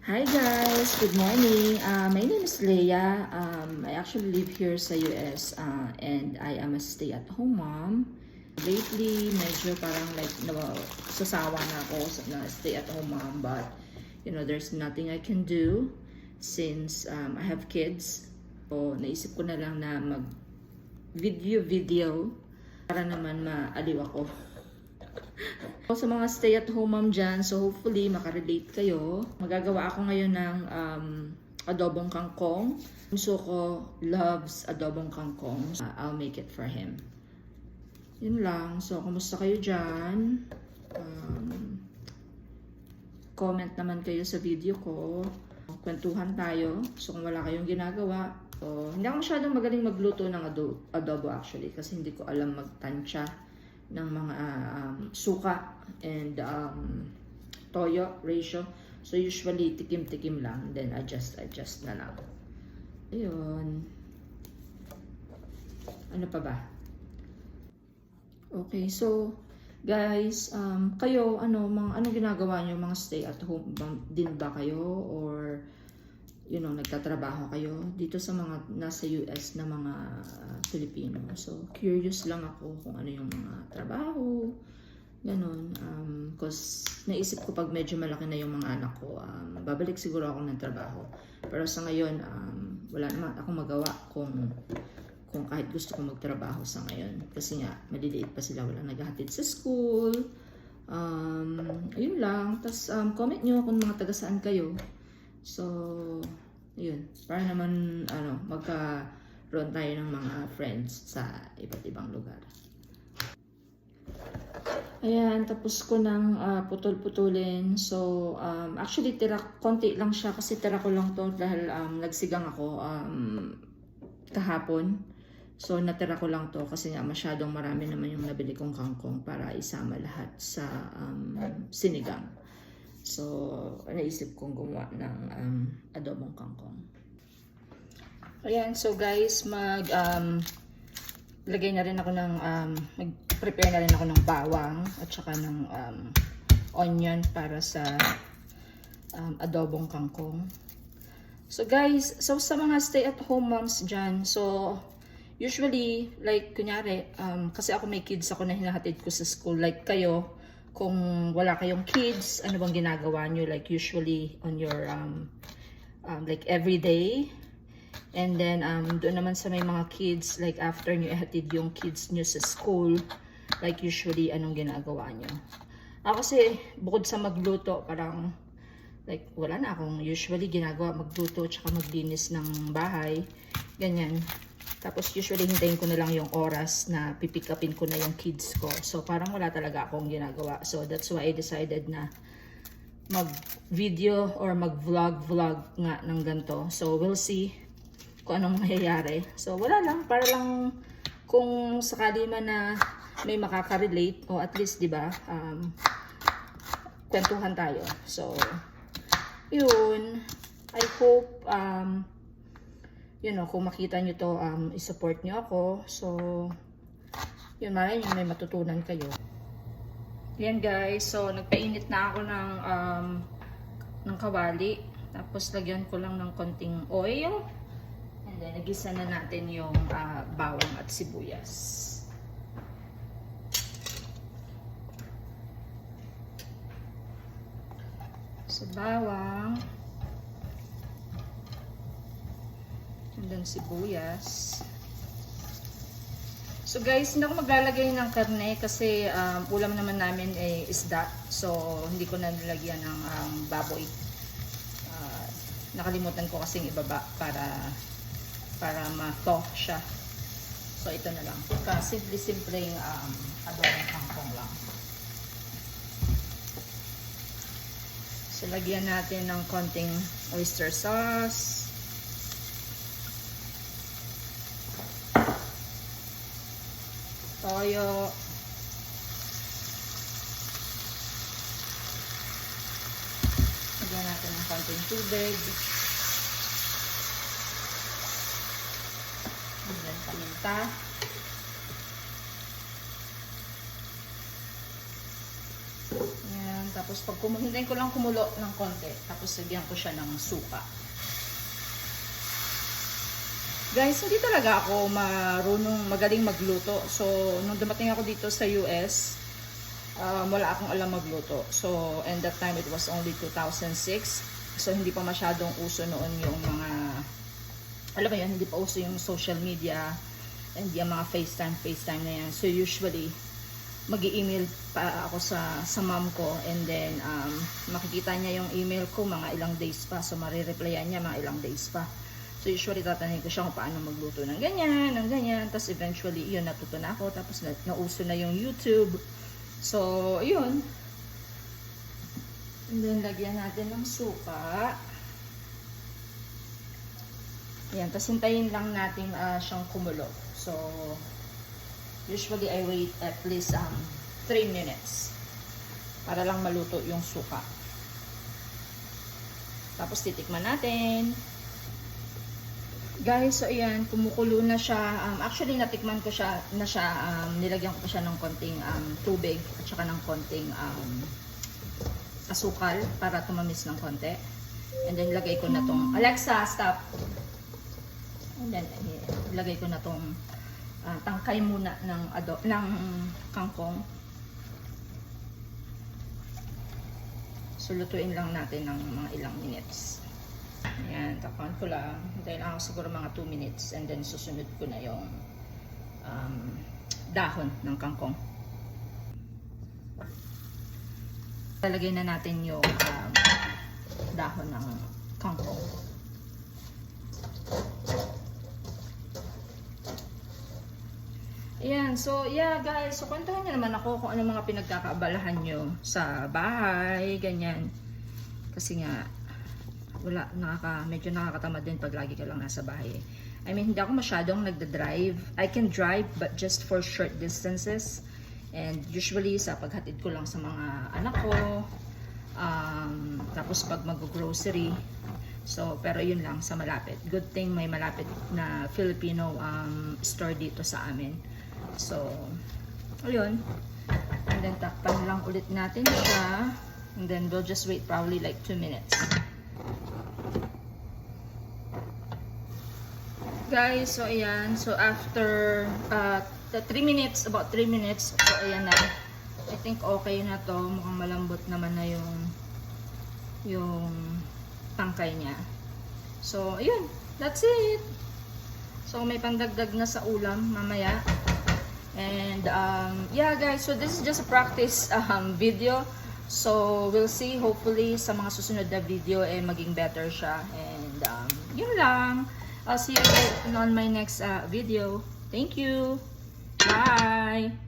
Hi guys, good morning. My name is Leia. I actually live here sa US and I am a stay-at-home mom. Lately, medyo parang like sasawa na ako na stay-at-home mom, but there's nothing I can do since I have kids. So, naisip ko na lang na mag video para naman maaliw ako. Sa mga stay-at-home mom dyan, so hopefully makarelate kayo. Magagawa ako ngayon ng adobong kangkong. Bunso ko loves adobong kangkong. I'll make it for him. Yun lang. So, kumusta kayo dyan? Comment naman kayo sa video ko. Kwentuhan tayo. So, kung wala kayong ginagawa. So, hindi ako masyadong magaling magluto ng adobo actually kasi hindi ko alam magtansya ng mga suka and toyo ratio. So usually tikim-tikim lang, then adjust na lang. Ayun. Ano pa ba? Okay, so guys, kayo ano ginagawa niyo, mga stay at home din ba kayo, or nagtatrabaho kayo dito sa mga nasa US na mga Filipino? So, curious lang ako kung ano yung mga trabaho, ganun. Cause naisip ko pag medyo malaki na yung mga anak ko, babalik siguro ako ng trabaho. Pero sa ngayon, wala naman akong magawa kung kahit gusto kong magtrabaho sa ngayon. Kasi nga, maliliit pa sila, walang naghahatid sa school. Yun lang. Tapos, comment nyo kung mga taga saan kayo. So, yun. Para naman, magkaroon tayo ng mga friends sa iba't ibang lugar. Ayan, tapos ko ng putol-putulin. So, actually, konti lang siya kasi tira ko lang to dahil nagsigang ako kahapon. So, natira ko lang to kasi nga masyadong marami naman yung nabili kong kangkong para isama lahat sa sinigang. So, naisip kong gumawa ng adobong kangkong. Ayan, so guys, lagay na rin ako ng, mag-prepare na rin ako ng bawang at saka ng onion para sa adobong kangkong. So guys, so sa mga stay-at-home moms dyan, so usually, like kunyari, kasi ako may kids ako na hinahatid ko sa school, like kayo, kung wala kayong kids, ano bang ginagawa nyo? Like usually on your like everyday. And then doon naman sa may mga kids, like after nyo ihatid yung kids nyo sa school, like usually anong ginagawa nyo? Ako kasi bukod sa magluto, parang like wala na akong usually ginagawa, magluto tsaka maglinis ng bahay, ganyan. Tapos usually hintayin ko na lang yung oras na pipick upin ko na yung kids ko. So parang wala talaga akong ginagawa. So that's why I decided na mag-video or mag-vlog nga ng ganito. So we'll see kung anong mangyayari. So wala lang, para lang kung sakali man na may makaka-relate, o at least 'di ba, kwentuhan tayo. So yun, I hope kung makita nyo to, i-support nyo ako. So, yun, maraming may matutunan kayo. Yan guys, so nagpainit na ako ng kawali. Tapos lagyan ko lang ng konting oil. And then, nagisa na natin yung bawang at sibuyas. So, bawang. And then sibuyas. So guys, hindi ako maglalagay ng karne kasi ulam naman namin ay isda. So hindi ko na nilagyan ng baboy. Nakalimutan ko kasing ibaba para ma-thaw siya. So ito na lang. Simple-simple yung adobong kangkong lang. So lagyan natin ng konting oyster sauce. Toyo. Lagyan natin ng konting tubig. And then paminta. Ayan. Tapos pag hintayin ko lang kumulo ng konti. Tapos lagyan ko siya ng suka. Guys, hindi talaga ako magaling magluto. So, nung dumating ako dito sa US, wala akong alam magluto. So, and that time it was only 2006. So, hindi pa masyadong uso noon yung mga, alam mo yun, hindi pa uso yung social media and yung mga FaceTime na yan. So, usually, mag-i-email pa ako sa mom ko and then, makikita niya yung email ko mga ilang days pa. So, marireplyan niya mga ilang days pa. So, usually, tatanungin ko siya kung paano magluto ng ganyan. Tapos, eventually, yun, natuto na ako. Tapos, nauso na yung YouTube. So, yun. And then, lagyan natin ng suka. Ayan, tapos hintayin lang natin siyang kumulo. So, usually I wait at least 3 minutes para lang maluto yung suka. Tapos, titikman natin. Guys, so ayan, kumukulo na siya. Actually, natikman ko siya, nilagyan ko pa siya ng konting tubig at saka ng konting asukal para tumamis ng konti. And then, lagay ko na tong, Alexa, stop! And then, lagay ko na tong tangkay muna ng kangkong. So, lutuin lang natin ng mga ilang minutes. Ayan, takpan ko lang. Hintayin lang ako siguro mga 2 minutes. And then, susunod ko na yung dahon ng kangkong. Lalagay na natin yung dahon ng kangkong. Ayan, so yeah guys, so kwentuhan nyo naman ako kung ano mga pinagkakaabalahan nyo sa bahay, ganyan. Kasi nga, medyo nakakatamad din pag lagi ka lang nasa bahay. I mean, hindi ako masyadong nagda-drive. I can drive, but just for short distances. And usually, sa paghatid ko lang sa mga anak ko. Tapos pag mag-grocery. So, pero yun lang, sa malapit. Good thing may malapit na Filipino store dito sa amin. So, ayun. And then, takpan lang ulit natin siya. And then, we'll just wait probably like 2 minutes. Guys, so ayan. So, after 3 minutes, about 3 minutes, so ayan na. I think okay na to. Mukhang malambot naman na yung tangkay niya. So, ayun. That's it. So, may pandagdag na sa ulam mamaya. And, yeah guys, so this is just a practice video. So, we'll see. Hopefully, sa mga susunod na video, maging better siya. And, yun lang. I'll see you on my next video. Thank you. Bye.